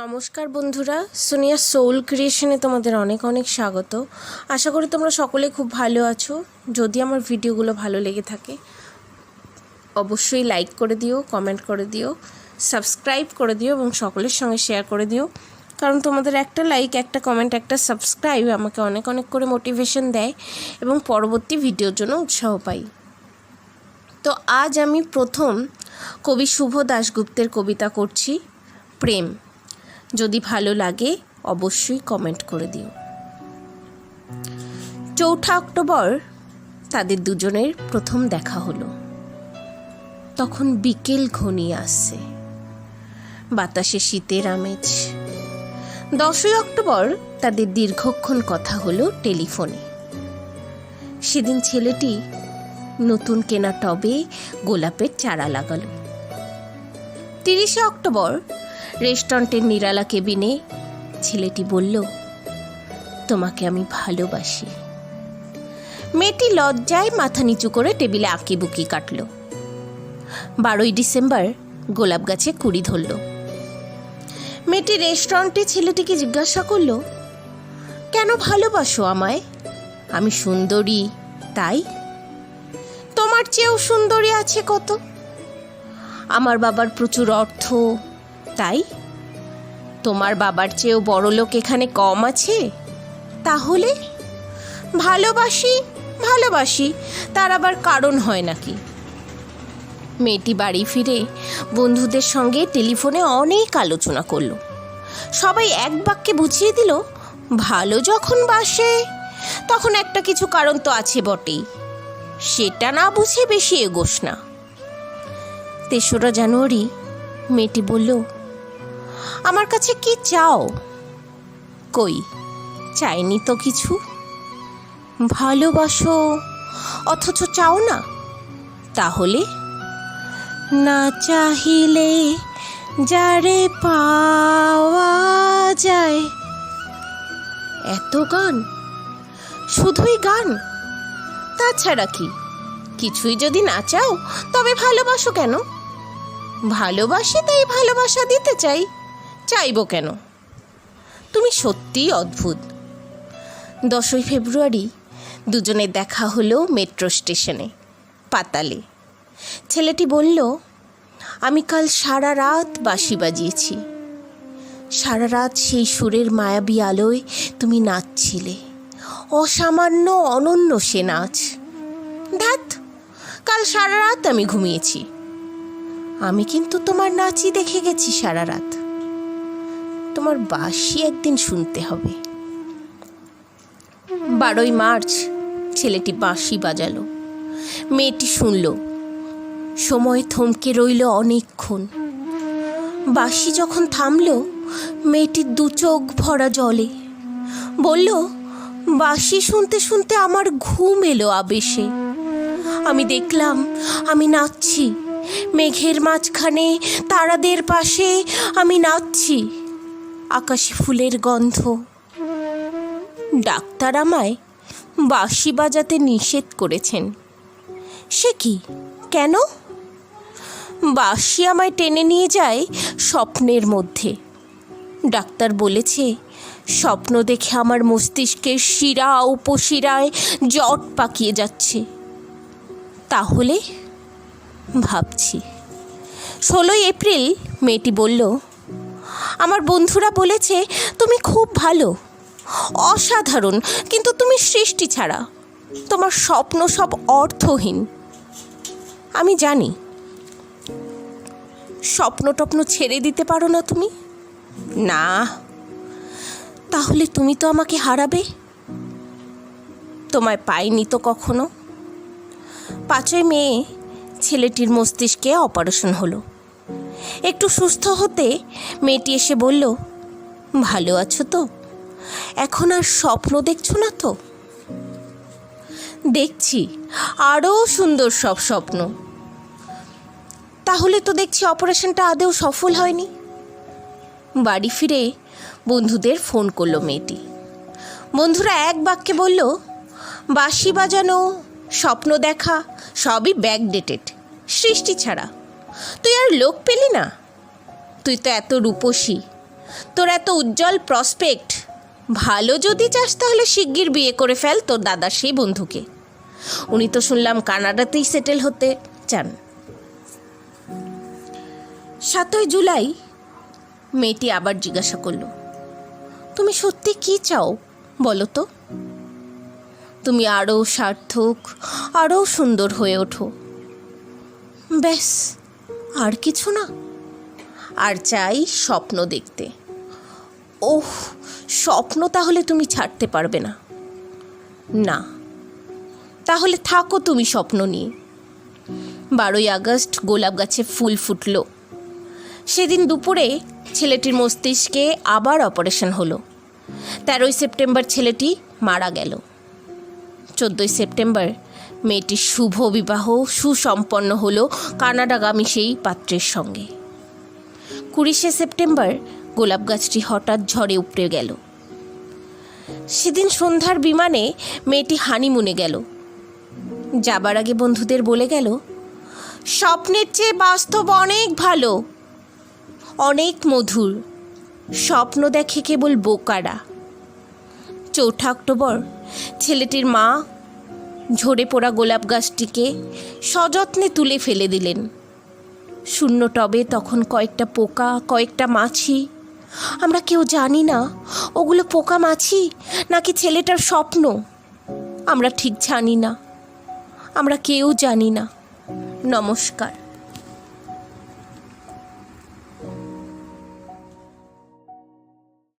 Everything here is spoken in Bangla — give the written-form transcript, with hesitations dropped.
নমস্কার বন্ধুরা, সোনিয়া সোল ক্রিয়েশনে তোমাদের অনেক অনেক স্বাগত। আশা করি তোমরা সকলে খুব ভালো আছো। যদি আমার ভিডিওগুলো ভালো লেগে থাকে অবশ্যই লাইক করে দিও, কমেন্ট করে দিও, সাবস্ক্রাইব করে দিও এবং সকলের সঙ্গে শেয়ার করে দিও। কারণ তোমাদের একটা লাইক, একটা কমেন্ট, একটা সাবস্ক্রাইব আমাকে অনেক অনেক করে মোটিভেশন দেয় এবং পরবর্তী ভিডিওর জন্য উৎসাহ পাই। তো আজ আমি প্রথম কবি শুভ দাশগুপ্তের কবিতা করছি, প্রেম। যদি ভালো লাগে অবশ্যই কমেন্ট করে দিও। 4 অক্টোবর তাদের দুজনের প্রথম দেখা হলো। তখন বিকেল ঘনিয়ে আসছে, বাতাসে শীতের আমেজ। 10 অক্টোবর তাদের দীর্ঘক্ষণ কথা হলো টেলিফোনে। সেদিন ছেলেটি নতুন কেনা টবে গোলাপের চারা লাগালো। 30 অক্টোবর রেস্টুরেন্টের নিরালা কেবিনে ছেলেটি বলল, তোমাকে আমি ভালোবাসি। মেয়েটি লজ্জায় মাথা নিচু করে টেবিলে আঁকিবুকি কাটল। 12 ডিসেম্বর গোলাপ গাছে কুড়ি ধরল। মেয়েটি রেস্টুরেন্টে ছেলেটিকে জিজ্ঞাসা করল, কেন ভালোবাসো আমায়? আমি সুন্দরী তাই? তোমার চেয়েও সুন্দরী আছে কত। আমার বাবার প্রচুর অর্থ তাই? তোমার বাবার চেয়েও বড়লোক এখানে কম আছে। তাহলে ভালোবাসি ভালোবাসি তার আবার কারণ হয় নাকি? মেয়েটি বাড়ি ফিরে বন্ধুদের সঙ্গে টেলিফোনে অনেক আলোচনা করলো। সবাই এক বাক্যে বুঝিয়ে দিল, ভালো যখন বাসে তখন একটা কিছু কারণ তো আছে বটেই, সেটা না বুঝে বেশি এগোস না। 3 জানুয়ারি মেয়েটি বলল, আমার কাছে কি চাও? কই, চাইনি তো কিছু। ভালোবাসো অথচ চাও না? তাহলে না চাহিলে যারে পাওয়া যায়। এত গান, শুধুই গান, তাছাড়া কি? কিছুই যদি না চাও তবে ভালোবাসো কেন? ভালোবাসি তাই ভালোবাসা দিতে চাই, চাইবো কেন? তুমি সত্যিই অদ্ভুত। 10 ফেব্রুয়ারি দুজনের দেখা হলো মেট্রো স্টেশনে, পাতালে। ছেলেটি বলল, আমি কাল সারা রাত বাঁশি বাজিয়েছি। সারা রাত সেই সুরের মায়াবী আলোয় তুমি নাচছিলে, অসামান্য অনন্য সে নাচ। ধ্যাৎ, কাল সারা রাত আমি ঘুমিয়েছি। আমি কিন্তু তোমার নাচই দেখে গেছি সারা রাত। তোমার বাঁশি একদিন শুনতে হবে। 12 মার্চ ছেলেটি বাঁশি বাজালো। মেয়েটি শুনল। সময় থমকে রইল অনেকক্ষণ। বাঁশি যখন থামল, মেয়েটির 2 চোখ ভরা জলে। বলল, বাঁশি শুনতে শুনতে আমার ঘুম এলো আবেশে। আমি দেখলাম আমি নাচছি, মেঘের মাঝখানে তারাদের পাশে আমি নাচছি। আকাশে ফুলের গন্ধ। ডাক্তার আমায় বাঁশি বাজাতে নিষেধ করেছেন। সে কি, কেন? বাঁশি আমায় টেনে নিয়ে যায় স্বপ্নের মধ্যে। ডাক্তার বলেছে, স্বপ্ন দেখে আমার মস্তিষ্কের শিরা উপশিরায় জট পাকিয়ে যাচ্ছে। তাহলে ভাবছি। 16 এপ্রিল মেয়েটি বলল, আমার বন্ধুরা বলেছে তুমি খুব ভালো, অসাধারণ, কিন্তু তুমি সৃষ্টি ছাড়া। তোমার স্বপ্ন সব অর্থহীন। আমি জানি। স্বপ্ন টপ্ন ছেড়ে দিতে পারো না তুমি? না। তাহলে তুমি তো আমাকে হারাবে। তোমায় পাইনি তো কখনো। 5 মে ছেলেটির মস্তিষ্কে অপারেশন হলো। একটু সুস্থ হতে মেয়েটি এসে বলল, ভালো আছো তো? এখন আর স্বপ্ন দেখছো না তো? দেখছি আরও সুন্দর সব স্বপ্ন। তাহলে তো দেখছি অপারেশনটা আদৌ সফল হয়নি। বাড়ি ফিরে বন্ধুদের ফোন করলো মেয়েটি। বন্ধুরা এক বাক্যে বলল, বাঁশি বাজানো, স্বপ্ন দেখা সবই ব্যাকডেটেড, সৃষ্টি ছাড়া। তুই আর লোক পেলি না? তুই তো এত রূপসী, তোর এত উজ্জ্বল প্রসপেক্ট, ভালো যদি চাস তাহলে শিগগির বিয়ে করে ফেল তোর দাদার সেই বন্ধুকে। উনি তো শুনলাম কানাডাতেই সেটেল হতে চান। 7ই জুলাই মেয়েটি আবার জিজ্ঞাসা করলো, তুমি সত্যি কি চাও বলো তো? তুমি আরও সার্থক, আরও সুন্দর হয়ে ওঠো, ব্যাস, আর কিছু না। আর চাই স্বপ্ন দেখতে। ওহ, স্বপ্ন তাহলে তুমি ছাড়তে পারবে না? না, তাহলে থাকো তুমি স্বপ্ন নিয়ে। 12ই আগস্ট গোলাপ গাছে ফুল ফুটল। সেদিন দুপুরে ছেলেটির মস্তিষ্কে আবার অপারেশন হলো। 13ই সেপ্টেম্বর ছেলেটি মারা গেল। 14ই সেপ্টেম্বর মেয়েটির শুভ বিবাহ সুসম্পন্ন হলো কানাডাগামী সেই পাত্রের সঙ্গে। 20শে সেপ্টেম্বর গোলাপ গাছটি হঠাৎ ঝড়ে উপড়ে গেল। সেদিন সন্ধ্যার বিমানে মেয়েটি হানিমুনে গেল। যাবার আগে বন্ধুদের বলে গেল, স্বপ্নের চেয়ে বাস্তব অনেক ভালো, অনেক মধুর। স্বপ্ন দেখে কেবল বোকারা। 4 অক্টোবর ছেলেটির মা ঝরে পড়া গোলাপ গাছটিকে সযত্নে তুলে ফেলে দিলেন। শূন্য টবে তখন কয়েকটা পোকা, কয়েকটা মাছি। আমরা কেউ জানি না ওগুলো পোকা মাছি নাকি ছেলেটার স্বপ্ন। আমরা ঠিক জানি না, আমরা কেউ জানি না। নমস্কার।